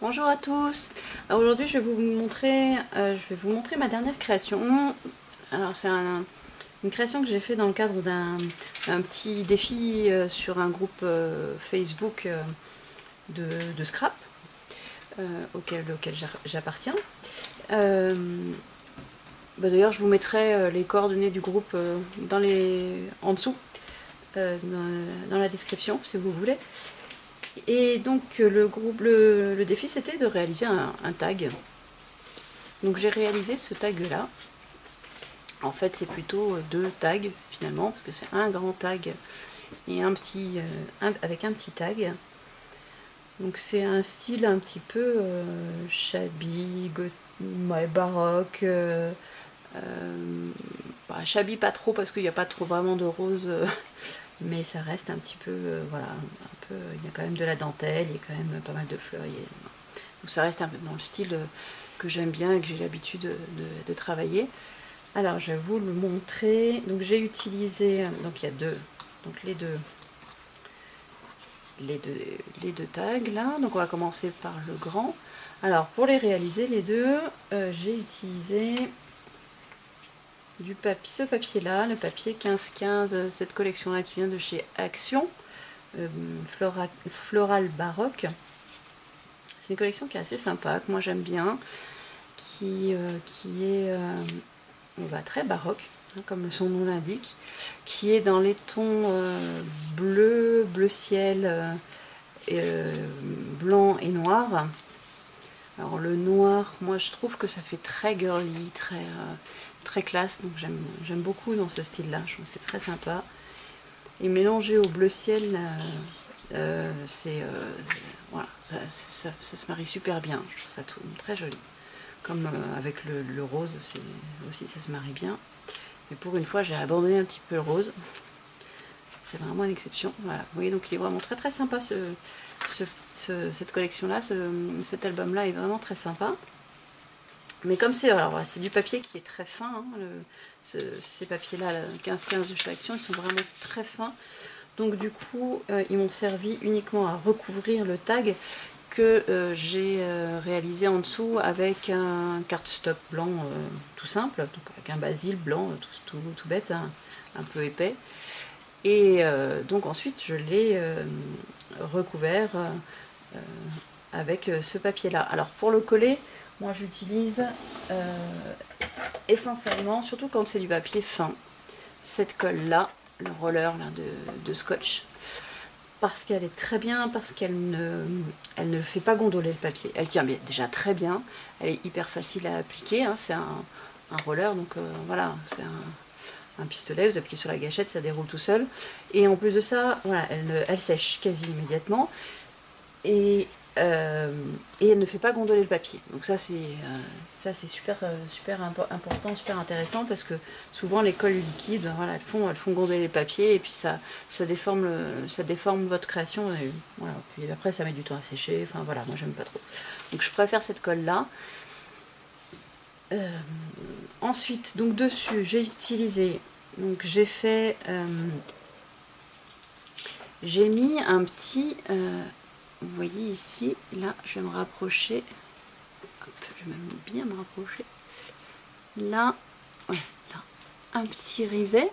Bonjour à tous. Alors aujourd'hui je vais vous montrer ma dernière création. Alors c'est une création que j'ai fait dans le cadre d'un petit défi sur un groupe Facebook de scrap auquel j'appartiens. D'ailleurs je vous mettrai les coordonnées du groupe en dessous dans la description si vous voulez. Et donc le défi c'était de réaliser un tag. Donc j'ai réalisé ce tag là. En fait c'est plutôt deux tags finalement, parce que c'est un grand tag et un petit avec un petit tag. Donc c'est un style un petit peu shabby, baroque. Shabby pas trop parce qu'il n'y a pas trop vraiment de rose. Mais ça reste un petit peu, voilà, un peu, il y a quand même de la dentelle, il y a quand même pas mal de fleurs. Donc ça reste un peu dans le style que j'aime bien et que j'ai l'habitude de travailler. Alors je vais vous le montrer. Donc j'ai utilisé, donc il y a les deux tags là. Donc on va commencer par le grand. Alors pour les réaliser les deux, j'ai utilisé ce papier là, le papier 15-15, cette collection là qui vient de chez Action, Floral Baroque. C'est une collection qui est assez sympa, que moi j'aime bien, qui est très baroque, hein, comme son nom l'indique, qui est dans les tons bleu ciel, blanc et noir. Alors le noir, moi je trouve que ça fait très girly, très classe, donc j'aime beaucoup dans ce style là, je trouve que c'est très sympa. Et mélangé au bleu ciel, voilà, ça se marie super bien, je trouve ça très joli. Comme avec le rose, aussi ça se marie bien. Mais pour une fois j'ai abandonné un petit peu le rose, c'est vraiment une exception. Voilà, vous voyez, donc il est vraiment très sympa cette collection là, cet album là est vraiment très sympa. Mais comme c'est du papier qui est très fin, hein, ces papiers là 15-15 de chez Action, ils sont vraiment très fins. Donc du coup ils m'ont servi uniquement à recouvrir le tag que j'ai réalisé en dessous avec un cardstock blanc tout simple, donc avec un basil blanc tout bête, hein, un peu épais. Et donc ensuite je l'ai recouvert avec ce papier là. Alors pour le coller, moi j'utilise essentiellement, surtout quand c'est du papier fin, cette colle là, le roller là, de scotch, parce qu'elle est très bien, parce qu'elle ne fait pas gondoler le papier. Elle tient bien, déjà très bien, elle est hyper facile à appliquer, hein, c'est un roller, donc voilà, c'est un pistolet, vous appuyez sur la gâchette, ça déroule tout seul. Et en plus de ça, voilà, elle sèche quasi immédiatement. Et elle ne fait pas gondoler le papier. Donc ça c'est super important, super intéressant, parce que souvent les colles liquides, voilà, elles font gondoler le papier et puis ça déforme votre création. Et voilà, puis après ça met du temps à sécher. Enfin voilà, moi j'aime pas trop. Donc je préfère cette colle là. Ensuite, donc dessus, j'ai utilisé, donc j'ai fait, j'ai mis un petit, vous voyez ici, là, je vais me rapprocher, hop, je vais même bien me rapprocher, là, ouais, là, un petit rivet,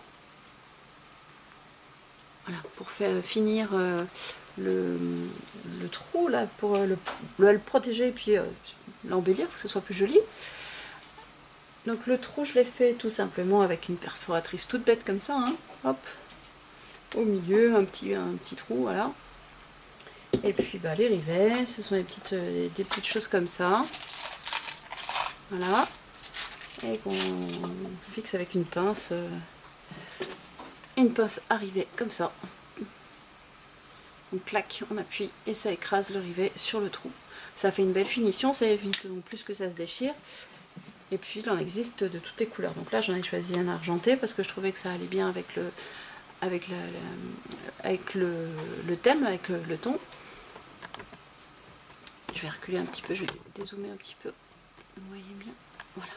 voilà, pour faire finir le trou, là, pour le protéger et puis l'embellir, pour que ce soit plus joli. Donc le trou, je l'ai fait tout simplement avec une perforatrice toute bête comme ça, hein. Hop, au milieu, un petit trou, voilà. Et puis les rivets, ce sont des petites choses comme ça, voilà, et qu'on fixe avec une pince à rivet comme ça. On claque, on appuie et ça écrase le rivet sur le trou. Ça fait une belle finition, ça évite non plus que ça se déchire. Et puis il en existe de toutes les couleurs. Donc là j'en ai choisi un argenté parce que je trouvais que ça allait bien avec le thème, avec le ton. Je vais reculer un petit peu, je vais dézoomer un petit peu. Vous voyez bien, voilà.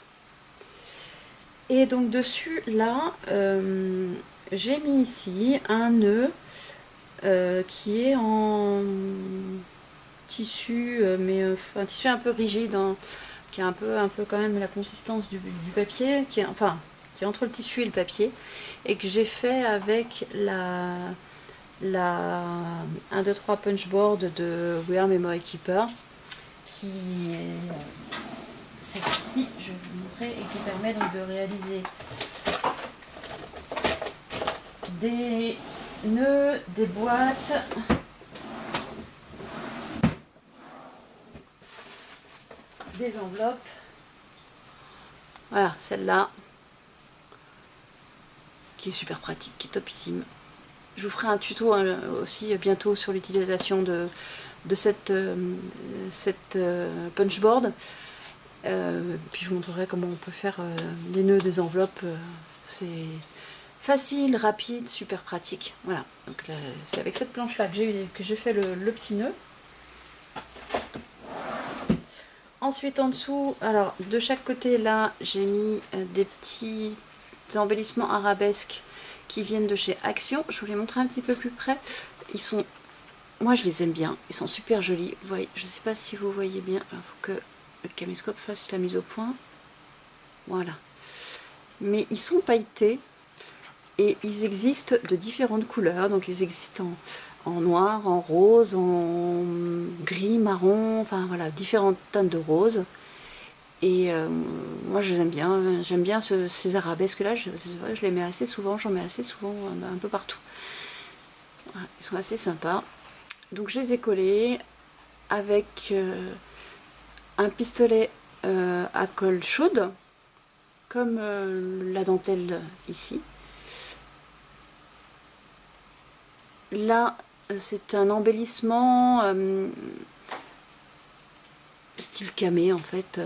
Et donc dessus là, j'ai mis ici un nœud qui est en tissu, mais un tissu un peu rigide, hein, qui a un peu quand même la consistance du papier, qui est entre le tissu et le papier, et que j'ai fait avec la 1, 2, 3 punchboard de We Are Memory Keeper, qui est celle-ci, je vais vous montrer, et qui permet donc de réaliser des nœuds, des boîtes, des enveloppes. Voilà, celle-là, qui est super pratique, qui est topissime. Je vous ferai un tuto aussi bientôt sur l'utilisation de cette punchboard. Puis je vous montrerai comment on peut faire des nœuds, des enveloppes. C'est facile, rapide, super pratique. Voilà, donc c'est avec cette planche là que j'ai fait le petit nœud. Ensuite en dessous, alors de chaque côté là, j'ai mis des petits embellissements arabesques qui viennent de chez Action. Je vous les montre un petit peu plus près. Ils sont, moi je les aime bien, ils sont super jolis. Vous voyez, je ne sais pas si vous voyez bien, il faut que le caméscope fasse la mise au point. Voilà. Mais ils sont pailletés et ils existent de différentes couleurs. Donc ils existent en noir, en rose, en gris, marron, enfin voilà, différentes teintes de rose. Et moi je les aime bien, j'aime bien ces arabesques là, je les mets assez souvent, j'en mets assez souvent un peu partout. Voilà, ils sont assez sympas. Donc je les ai collés avec un pistolet à colle chaude, comme la dentelle ici. Là c'est un embellissement style camé en fait,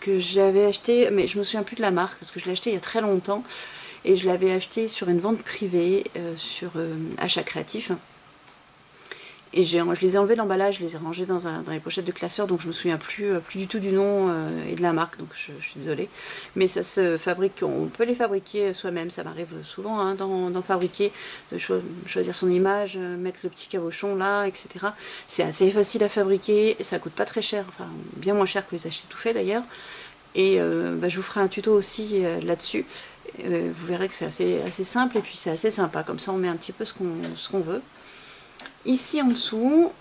que j'avais acheté, mais je me souviens plus de la marque parce que je l'ai acheté il y a très longtemps et je l'avais acheté sur une vente privée sur Achat Créatif. Et je les ai enlevés de l'emballage, je les ai rangés dans les pochettes de classeur, donc je me souviens plus du tout du nom et de la marque, donc je suis désolée. Mais ça se fabrique, on peut les fabriquer soi-même, ça m'arrive souvent hein, d'en fabriquer, de choisir son image, mettre le petit cabochon là, etc. C'est assez facile à fabriquer, et ça coûte pas très cher, enfin bien moins cher que les acheter tout fait d'ailleurs. Et je vous ferai un tuto aussi là-dessus. Vous verrez que c'est assez simple et puis c'est assez sympa, comme ça on met un petit peu ce qu'on veut. Ici en dessous,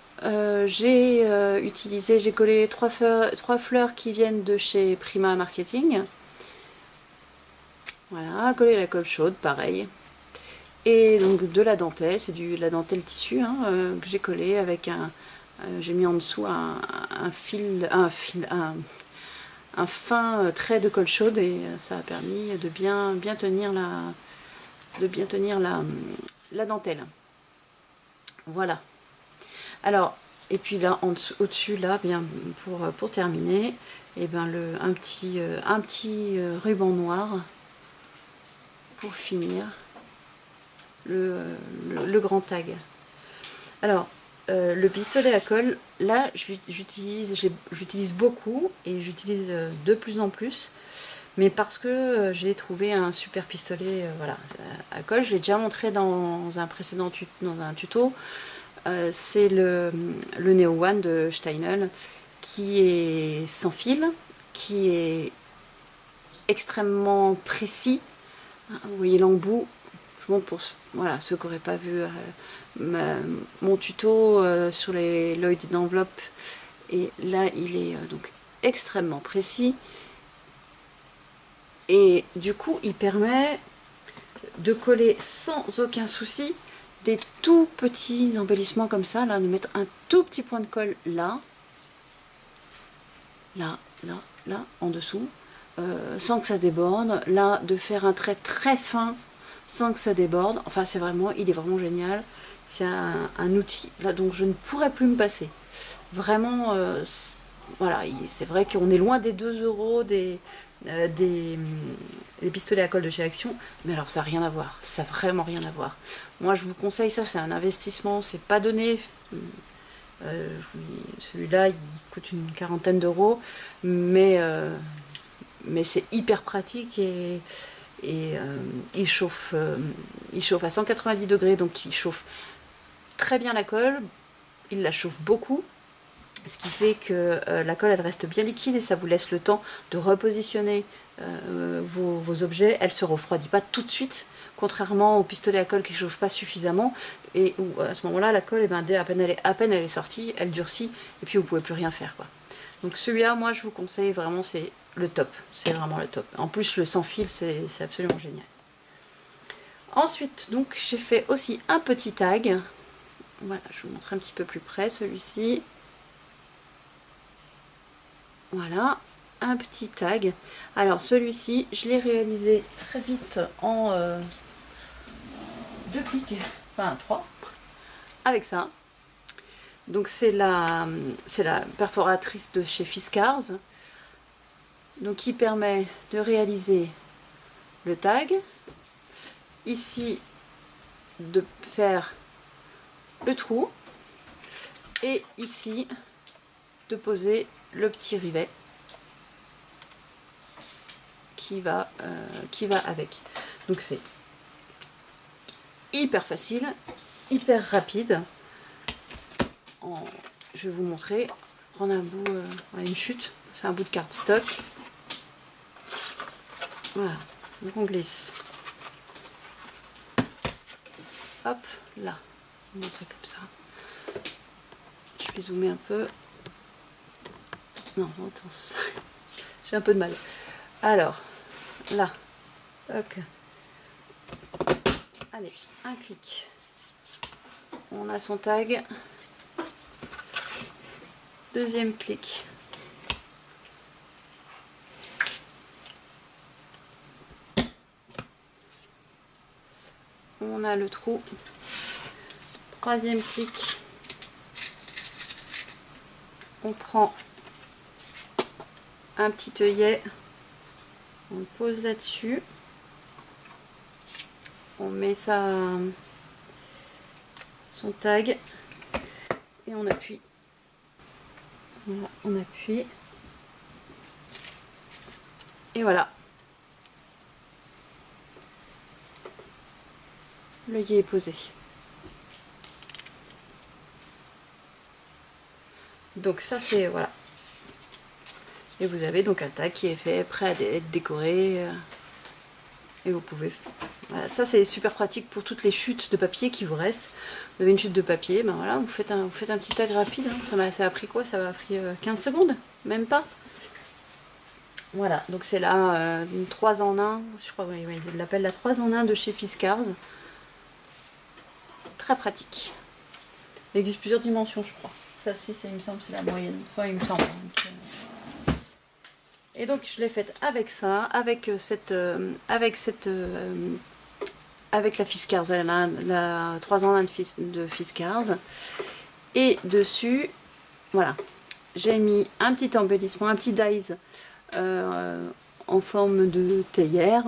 j'ai collé trois fleurs qui viennent de chez Prima Marketing. Voilà, collé la colle chaude, pareil. Et donc de la dentelle, c'est de la dentelle tissu hein, que j'ai collé avec j'ai mis en dessous un fin trait de colle chaude et ça a permis de bien tenir la dentelle. Voilà. Alors, et puis là, au-dessus, là, bien pour terminer, et ben un petit ruban noir pour finir le grand tag. Alors, le pistolet à colle, là, j'utilise beaucoup et j'utilise de plus en plus. Mais parce que j'ai trouvé un super pistolet voilà, à colle, je l'ai déjà montré dans un précédent tuto. C'est le Neo One de Steinel qui est sans fil, qui est extrêmement précis. Vous voyez l'embout. Je montre pour voilà, ceux qui n'auraient pas vu mon tuto sur les Lloyd d'enveloppe. Et là, il est donc extrêmement précis. Et du coup, il permet de coller sans aucun souci des tout petits embellissements comme ça, là, de mettre un tout petit point de colle là, en dessous, sans que ça déborde, là, de faire un trait très fin sans que ça déborde. Enfin, il est vraiment génial. C'est un outil là dont je ne pourrais plus me passer. Vraiment, voilà, c'est vrai qu'on est loin des 2 € des pistolets à colle de chez Action, mais alors ça n'a rien à voir, ça n'a vraiment rien à voir. Moi je vous conseille ça, c'est un investissement, c'est pas donné. Celui-là il coûte une 40aine d'euros, mais c'est hyper pratique et il chauffe à 190 degrés, donc il chauffe très bien la colle, il la chauffe beaucoup. ce qui fait que la colle elle reste bien liquide et ça vous laisse le temps de repositionner vos objets. Elle se refroidit pas tout de suite, contrairement au pistolet à colle qui ne chauffe pas suffisamment et où à ce moment-là la colle, à peine elle est sortie, elle durcit et puis vous pouvez plus rien faire quoi. Donc celui-là, moi je vous conseille vraiment, c'est le top, c'est vraiment le top. En plus le sans fil, c'est absolument génial. Ensuite, donc j'ai fait aussi un petit tag. Voilà, je vous montre un petit peu plus près celui-ci. Voilà, un petit tag. Alors celui-ci, je l'ai réalisé très vite en 2 clics, enfin 3, avec ça. Donc c'est la perforatrice de chez Fiskars, donc qui permet de réaliser le tag. Ici, de faire le trou. Et ici, de poser le petit rivet qui va avec. Donc c'est hyper facile, hyper rapide. Je vais vous montrer. Prendre un bout, une chute, c'est un bout de cardstock. Voilà, donc on glisse. Hop, là, on va montrer comme ça. Je vais zoomer un peu. Non, dans l'autre sens. J'ai un peu de mal. Alors, là. Ok. Allez, un clic. On a son tag. Deuxième clic. On a le trou. Troisième clic. On prend un petit œillet. On le pose là-dessus. On met son tag. Et on appuie. Voilà, on appuie. Et voilà. L'œillet est posé. Donc ça c'est voilà. Et vous avez donc un tag qui est fait, prêt à être décoré. Et vous pouvez... Voilà, ça c'est super pratique pour toutes les chutes de papier qui vous restent. Vous avez une chute de papier, ben voilà, vous faites un petit tag rapide. Hein. Ça a pris quoi? Ça m'a pris 15 secondes, même pas. Voilà, donc c'est là 3 en 1, je crois qu'ils l'appellent la 3 en 1 de chez Fiskars. Très pratique. Il existe plusieurs dimensions, je crois. Celle-ci, il me semble, c'est la moyenne. Enfin, il me semble. Et donc, je l'ai faite avec ça, avec la Fiskars, la 3 en 1 de Fiskars. Et dessus, voilà, j'ai mis un petit embellissement, un petit dies en forme de théière,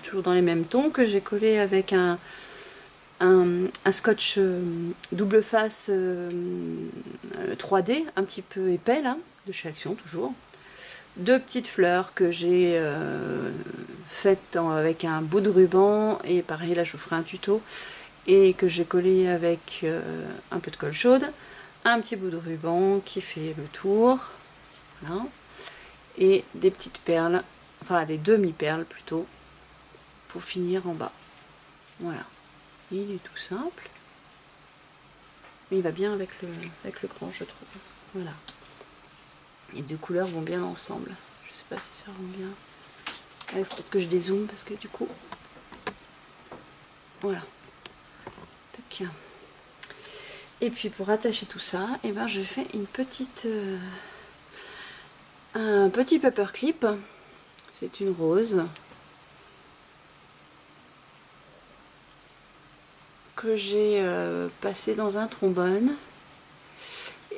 toujours dans les mêmes tons, que j'ai collé avec un scotch double face 3D, un petit peu épais là, de chez Action toujours. 2 petites fleurs que j'ai faites avec un bout de ruban, et pareil là je vous ferai un tuto, et que j'ai collé avec un peu de colle chaude, un petit bout de ruban qui fait le tour, voilà. Et des petites perles, enfin des demi-perles plutôt, pour finir en bas. Voilà. Il est tout simple, mais il va bien avec le grand, je trouve. Voilà. Les 2 couleurs vont bien ensemble. Je sais pas si ça rend bien. Il faut peut-être que je dézoome parce que du coup... Voilà. Tac. Et puis pour attacher tout ça, eh ben, je fais une petite... un petit paperclip. C'est une rose. Que j'ai passé dans un trombone.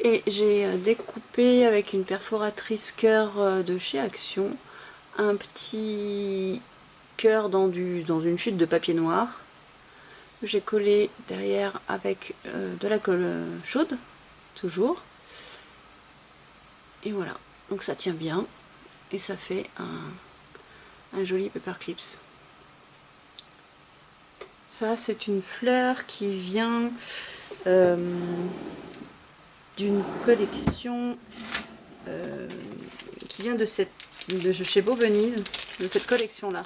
Et j'ai découpé avec une perforatrice cœur de chez Action un petit cœur dans une chute de papier noir que j'ai collé derrière avec de la colle chaude, toujours. Et voilà, donc ça tient bien et ça fait un joli paperclips. Ça c'est une fleur qui vient d'une collection qui vient de chez Bobonil, de cette collection là,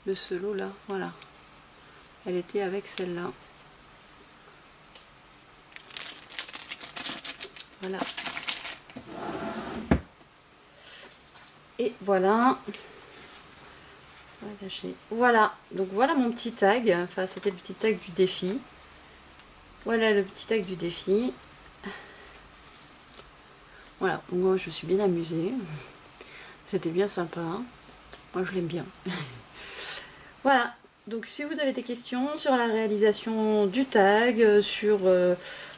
de ce lot là, voilà. Elle était avec celle-là. Voilà. Et voilà. Voilà. Donc voilà mon petit tag. Enfin, c'était le petit tag du défi. Voilà le petit tag du défi. Voilà. Moi, je suis bien amusée. C'était bien sympa. Moi, je l'aime bien. Voilà. Donc si vous avez des questions sur la réalisation du tag, sur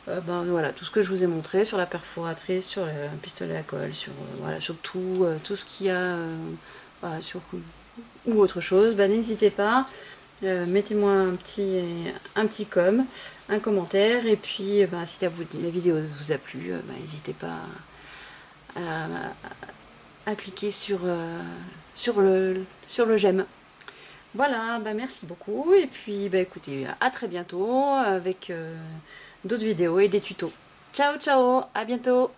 ben, voilà, tout ce que je vous ai montré, sur la perforatrice, sur le pistolet à colle, sur, voilà, sur tout, tout ce qu'il y a, voilà, sur, ou autre chose, ben, n'hésitez pas, mettez-moi un petit un commentaire, et puis ben, si la vidéo vous a plu, ben, n'hésitez pas à cliquer sur le j'aime. Voilà, bah merci beaucoup et puis bah écoutez, à très bientôt avec d'autres vidéos et des tutos. Ciao ciao, à bientôt.